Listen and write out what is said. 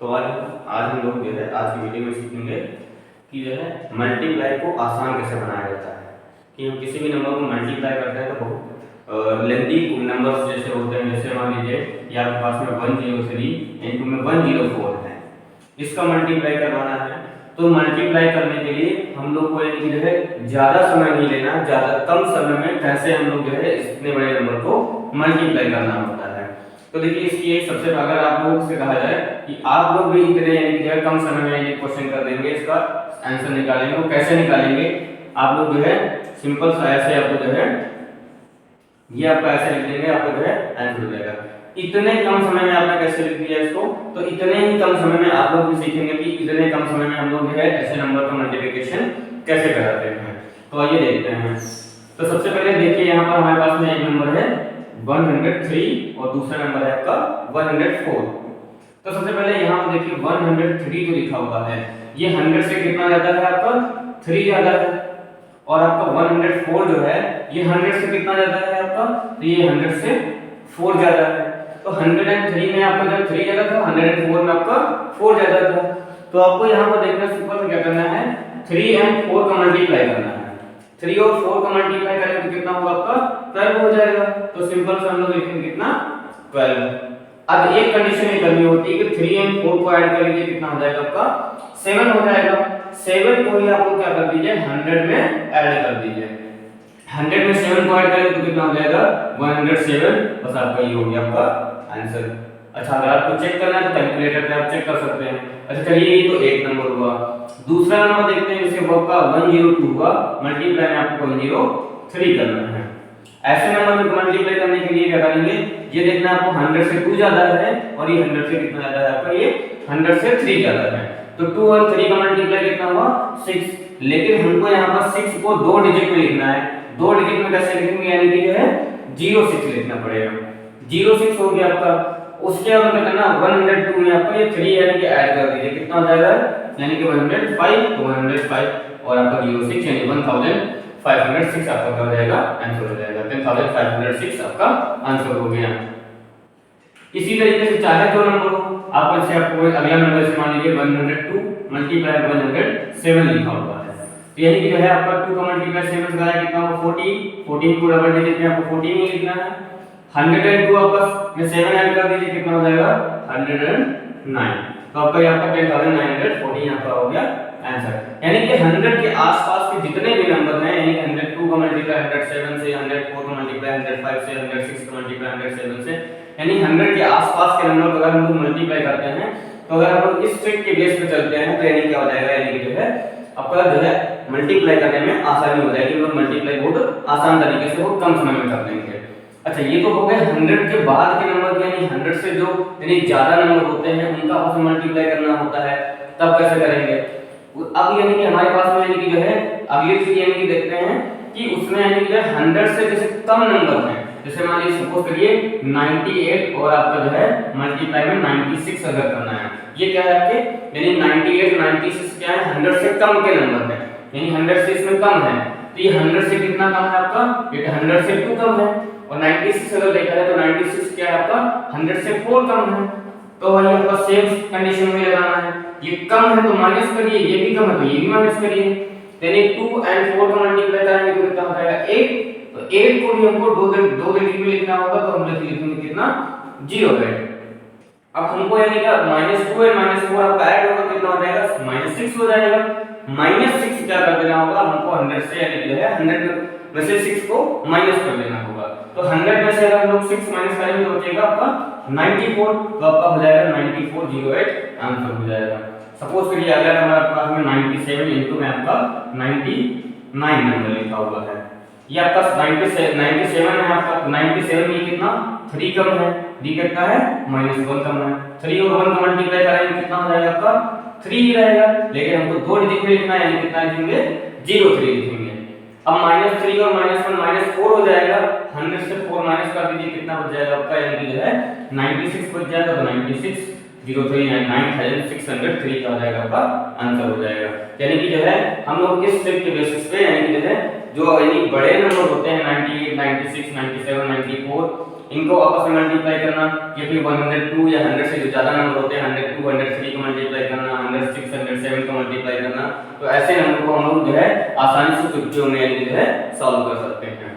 तो आज हम लोग जो है आज की वीडियो में सीखेंगे कि जो है मल्टीप्लाई को आसान कैसे बनाया जाता है। कि हम किसी भी नंबर को मल्टीप्लाई करते हैं तो बहुत लेंथी नंबर्स जैसे होते हैं, जैसे मान लीजिए कि आपके पास में 103 इनटू में 104 है, इसका मल्टीप्लाई करवाना है। तो मल्टीप्लाई करने के लिए हम लोग को जो है ज़्यादा समय नहीं लेना, ज़्यादा कम समय में कैसे हम लोग जो है इतने बड़े नंबर को मल्टीप्लाई करना होता है। तो देखिए इसकी एक सबसे अगर आप लोगों से कहा जाए कि आप लोग भी इतने यानी कम समय में ये क्वेश्चन कर देंगे, इसका आंसर निकालेंगे, वो कैसे निकालेंगे आप लोग जो है सिंपल सा ऐसे आपको जो है ये आपका ऐसे लिख देंगे, आपको जो है आंसर हो जाएगा। इतने कम समय में आपने कैसे लिख दिया इसको, तो इतने ही कम समय में आप लोग भी सीखेंगे कि इतने कम समय में हम लोग जो है ऐसे नंबर का मल्टीप्लिकेशन कैसे कराते हैं। तो आइए देखते हैं। तो सबसे पहले देखिए यहाँ पर हमारे पास में एक नंबर है 103 और दूसरा नंबर है आपका 104। तो सबसे पहले यहाँ पर देखिए 103 जो लिखा हुआ है ये 100 से कितना ज्यादा है, आपका 3 ज्यादा है। और आपका 104 जो है ये 100 से कितना ज्यादा है आपका, तो ये 100 से 4 ज्यादा है। तो 103 में आपका जब 3 ज्यादा था, 104 में आपका 4 ज्यादा था। तो आपको यहाँ पर देखना सिंपल क्या करना है, 3 और 4 का मल्टीप्लाई करना है। 3 और 4 का मल्टीप्लाई करेंगे तो कितना होगा आपका 12 हो जाएगा। तो सिंपल से हम लोग लिखेंगे कितना 12। अब एक कंडीशन ये करनी होती है कि 3 और 4 को ऐड कर लीजिए, कितना हो जाएगा आपका 7 हो जाएगा। 7 को ही आप लोग क्या कर दीजिए 100 में ऐड कर दीजिए। 100 में 7 को ऐड करेंगे तो कितना हो जाएगा 107। बस आपका ये हो गया आपका आंसर। अच्छा अगर आपको चेक करना है तो कैलकुलेटर पे आप चेक कर सकते हैं। अच्छा चलिए ये तो एक नंबर हुआ। दूसरा नंबर देखते हैं, जैसे वो आपका 102 हुआ, मल्टीप्लाई में आपको 103 करना है। ऐसे नंबर में मल्टीप्लाई करने के लिए क्या करेंगे, ये देखना आपको 100 से 2 ज्यादा है और ये 100 से कितना ज्यादा है आपका, ये 100 से 3 ज्यादा है। तो 2 और 3 का मल्टीप्लाई कितना हुआ 6। लेकिन हमको यहाँ पर 6 को 2 डिजिट में लिखना है। 2 डिजिट में कैसे लिखेंगे, यानी कि जो है 06 लिखना पड़ेगा। 06 हो गया आपका। उसके बाद में करना 102 में आपका ये 3 यानी कि ऐड कर दीजिए, कितना हो जाएगा यानी कि 105। तो 105 और आपका 06 यानी 1506 आपका क्या हो जाएगा आंसर हो जाएगा। 10506 आपका आंसर हो गया। इसी तरीके से चाहे जो नंबर हो आप ऐसे आपको अगला नंबर से मान लीजिए 102 मल्टीप्लाई 107 लिखा हुआ है। तो यानी कि जो है आपका 2 का मल्टीप्लाई 7 का कितना होगा 14। 14 को डबल डिजिट में आपको 14 ही लिखना है। 102 आपस में 7 ऐड कर दीजिए, कितना हो जाएगा 109। तो आपका यहाँ पर 10914 यहाँ पर हो गया आंसर। यानी कि 100 के आसपास के जितने भी नंबर हैं, यानी कि 102 का मल्टीप्लाई 107 से, 104 का मल्टीप्लाई 105 से, 106 का मल्टीप्लाई 107 से, यानी 100 के आसपास के नंबर अगर हम लोग मल्टीप्लाई करते हैं तो अगर हम लोग इस ट्रिक के बेस पे चलते हैं तो यानी क्या हो जाएगा, यानी कि जो है आपका जो है मल्टीप्लाई करने में आसानी हो जाएगी। और मल्टीप्लाई बहुत आसान तरीके से बहुत कम समय में कर देंगे। अच्छा ये तो हो गए 100 के बाद के नंबर, यानी 100 से जो यानी ज्यादा नंबर होते हैं उनका आपस में मल्टीप्लाई करना होता है, तब कैसे करेंगे। अब यानी कि हमारे पास में यानी कि जो है अगली चीज यानी कि देखते हैं कि उसमें यानी कि 100 से जैसे कम नंबर हैं, जैसे मान लीजिए सपोज करिए 98 और आपका जो है मल्टीप्लाई में 96 अगर करना है, ये क्या है आपके यानी 98 96 क्या है 100 से कम के नंबर है, यानी 100 से इसमें कम है। तो ये 100 से कितना कम है आपका, ये 100 से 2 कम है। और 96 अगर देखा जाए तो 96 क्या है आपका 100 से 4 कम है। तो वही आपका सेम कंडीशन में लगाना है। ये कम है तो माइनस करिए, ये भी कम है तो ये भी माइनस करिए। यानी 2 और 4 का मल्टीप्लाई करेंगे तो कितना हो जाएगा 8। तो 8 को भी हमको दो डिजिट में लिखना होगा, तो हम लिखेंगे कितना 08। अब हमको यानी क्या -2 और -4 आपका ऐड होगा, कितना हो जाएगा -6 हो जाएगा। -6 क्या कर देना होगा हमको 100 से, यानी जो है 100 में से 6 को माइनस कर देना होगा। तो 100 में से अगर हम लोग 6 माइनस करेंगे तो बचेगा आपका 94। तो आपका हो जाएगा 9408 आंसर हो जाएगा। सपोज करिए अगर हमारे पास में 97 इनटू में आपका 99 नंबर लिखा हुआ है, ये आपका 97 है आपका। 97 में कितना 3 कम है, डी कितना है -1 कम है। 3 और 1 का मल्टीप्लाई करेंगे कितना हो जाएगा आपका 3 ही रहेगा। लेकिन हमको 2 डिजिट में लिखना है, यानी कितना लिखेंगे 03 लिखेंगे। अब -3 और -1 -4 हो जाएगा। 100 से 4 माइनस कर दीजिए, कितना बच जाएगा आपका, यानी कि जो है 96 बच जाएगा। तो 96 03 9603 का हो जाएगा आपका आंसर हो जाएगा। यानी कि जो है हम लोग इस ट्रिक के बेसिस पे यानी कि जो है जो यानी बड़े नंबर होते हैं 98, 96, 97, 94, इनको आपस में मल्टीप्लाई करना, या फिर 102 या 100 से जो ज़्यादा नंबर होते हैं 102, 103 को मल्टीप्लाई करना, 106, 107 को मल्टीप्लाई करना, तो ऐसे नंबर को हम लोग जो है आसानी से चुटकियों में जो है सॉल्व कर सकते हैं।